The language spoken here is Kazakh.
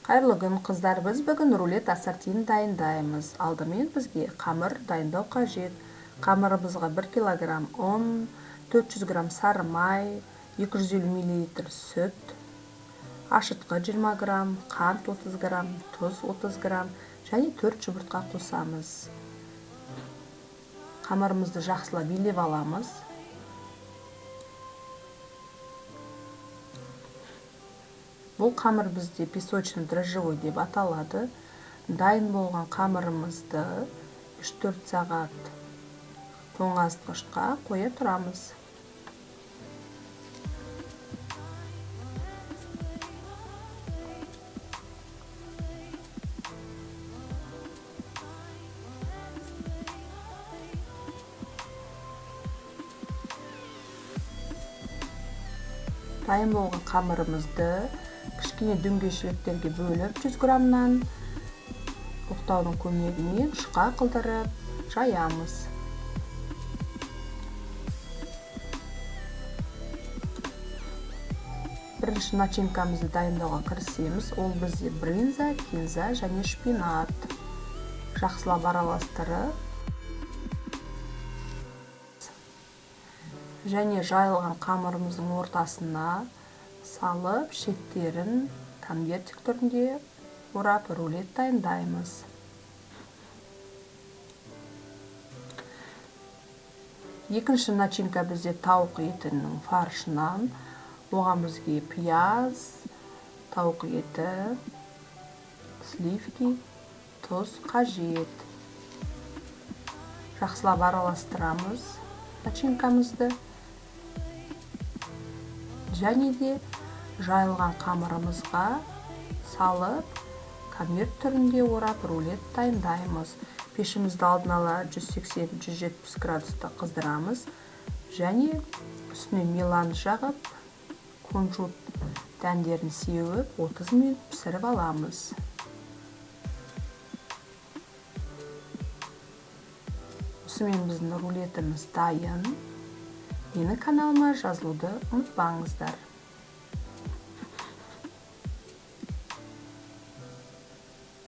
Қайырлы күн, қыздар. Біз бүгін рулет ассортиін дайындаймыз. Алдымен бізге қамыр дайындау қажет. Қамырымызға 1 килограмм ұн, 400 грамм сары май, 250 мл сүт, ашытқы 20 грамм, қант 30 грамм, тұз 30 грамм және 4 жұмыртқа қосамыз. Қамырымызды жақсылап билеп аламыз. Бұл қамыр бізде песочный дрожжевой деп аталады. Дайын болған қамырымызды 3-4 сағат тоңазытқышқа қоя тұрамыз. Дайын болған қамырымызды кішкене дөңгешектерге бөліп 100 граммнан оқтаудың көмегімен жұқа қылдырып жаямыз. Бірінші начинкамызды дайындауға кірісеміз. Ол бізде брынза, кинза және шпинат. Жақсылап араластырып және жайылған қамырымыздың ортасына салып, шеттерін конвертик түрінде орап рулет дайындаймыз. Екінші начинка бізде тауық етінің фаршынан. Оған бізге пияз, тауық еті, сливки, тұз қажет. Жақсылап араластырамыз начинкамызды. Және де жайылған қамырымызға салып, конверт түрінде орап рулет дайындаймыз. Пешімізді алдын ала 180-170 градуста қыздырамыз. Және үстіне мелан жағып, кунжут дәндерін сеуіп, 30 минут пісіріп аламыз. Осымен біздің рулетіміз дайын. Менің каналыма жазылуды ұмытпаңыздар.